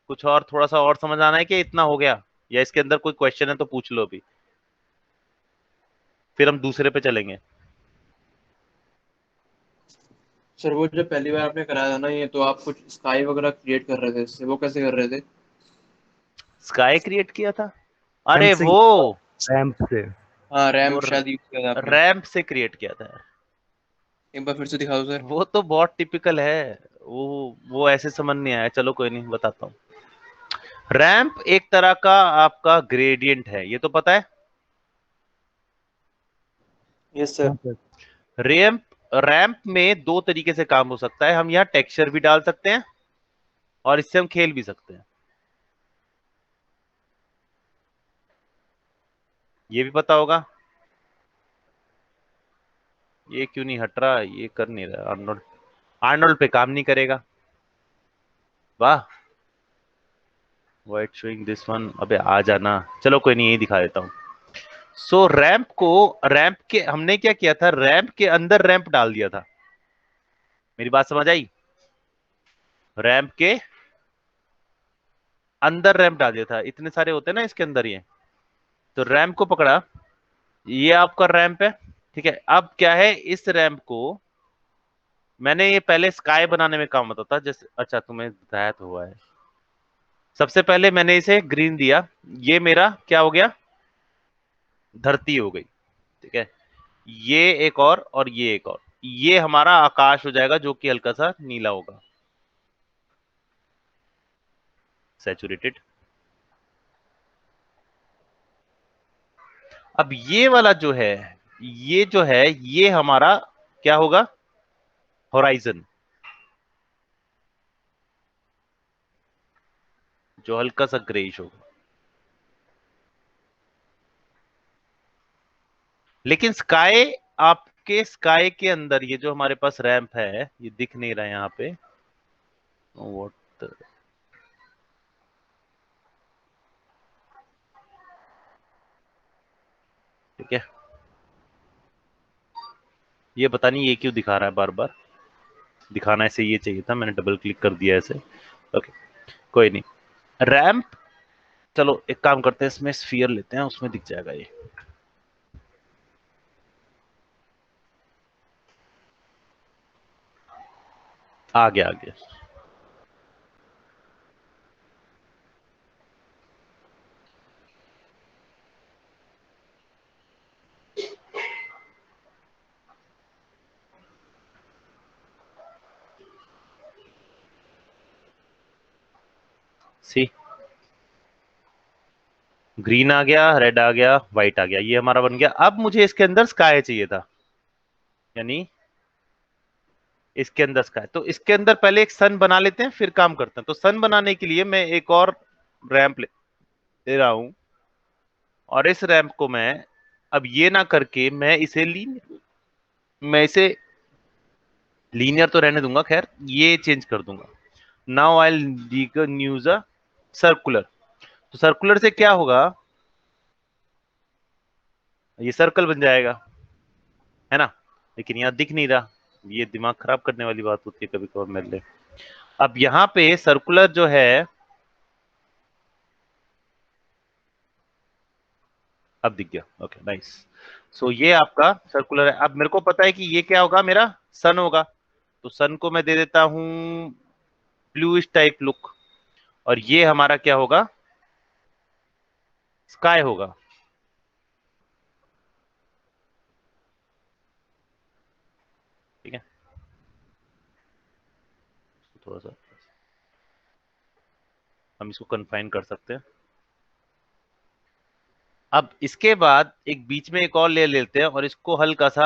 कुछ और थोड़ा सा और समझ आना है कि इतना हो गया, या इसके अंदर कोई क्वेश्चन है तो पूछ लो अभी, फिर हम दूसरे पे चलेंगे। सर वो जब पहली बार आपने कराया था ना ये, तो आप कुछ स्काई वगैरह क्रिएट कर रहे थे इससे, वो कैसे कर रहे थे? स्काई क्रिएट किया था? रैम्प अरे से, वो रैम्प से। हाँ वो रैम्प शायद यूज किया था आपने। रैम्प से क्रिएट किया था यार। एक बार फिर से दिखा दो सर। वो तो बहुत टिपिकल है। वो ऐसे समझ नहीं आया, चलो कोई नहीं, बताता हूँ। रैंप एक तरह का आपका ग्रेडियंट है, ये तो पता है। Yes sir. हाँ सर। रैंप रैंप में दो तरीके से काम हो सकता है। हम यहाँ टेक्सचर भी डाल सकते हैं और इससे हम खेल भी सकते हैं, ये भी पता होगा। ये क्यों नहीं हट रहा, ये कर नहीं रहा आर्नोल्ड। आर्नोल्ड पे काम नहीं करेगा, वाह। वाइट शोइंग दिस वन, अबे आ जाना। चलो कोई नहीं, यही दिखा देता हूँ। सो रैंप के हमने क्या किया था, रैंप के अंदर रैंप डाल दिया था। मेरी बात समझ आई? रैंप के अंदर रैंप डाल दिया था, इतने सारे होते हैं ना इसके अंदर ये। तो रैंप को पकड़ा, ये आपका रैंप है, ठीक है। अब क्या है, इस रैंप को मैंने ये पहले स्काई बनाने में काम आता था, जैसे, अच्छा तुम्हें बताया तो हुआ है। सबसे पहले मैंने इसे ग्रीन दिया, ये मेरा क्या हो गया, धरती हो गई, ठीक है। ये एक और ये एक और, ये हमारा आकाश हो जाएगा जो कि हल्का सा नीला होगा, सैचुरेटेड। अब ये वाला जो है, ये जो है, ये हमारा क्या होगा, होराइजन, जो हल्का सा ग्रेइश होगा। लेकिन स्काई, आपके स्काई के अंदर ये जो हमारे पास रैंप है, ये दिख नहीं रहा है यहाँ पे। व्हाट, ठीक है, ये पता नहीं ये क्यों दिखा रहा है बार बार, दिखाना ऐसे ये चाहिए था, मैंने डबल क्लिक कर दिया ऐसे। ओके कोई नहीं। रैंप, चलो एक काम करते हैं, इसमें स्फीयर लेते हैं, उसमें दिख जाएगा ये। आ गया आ गया। सी, ग्रीन आ गया, रेड आ गया, व्हाइट आ गया, ये हमारा बन गया। अब मुझे इसके अंदर स्काई चाहिए था, यानी इसके अंदर स्काई। तो इसके अंदर पहले एक सन बना लेते हैं, फिर काम करते हैं। तो सन बनाने के लिए मैं एक और रैंप ले रहा हूं, और इस रैंप को मैं अब ये ना करके मैं इसे लीनियर तो रहने दूंगा, खैर ये चेंज कर दूंगा। Now I use a circular. तो सर्कुलर से क्या होगा, ये सर्कल बन जाएगा, है ना। लेकिन यहां दिख नहीं रहा, ये दिमाग खराब करने वाली बात होती है कभी कभार मेरे लिए। अब यहां पे सर्कुलर जो है, अब दिख गया, ओके नाइस। सो ये आपका सर्कुलर है। अब मेरे को पता है कि ये क्या होगा, मेरा सन होगा। तो सन को मैं दे देता हूं ब्लूइश टाइप लुक, और ये हमारा क्या होगा, स्काई होगा। ठीक है, थोड़ा सा हम इसको कन्फाइन कर सकते हैं। अब इसके बाद एक बीच में एक और लेयर लेते हैं, और इसको हल्का सा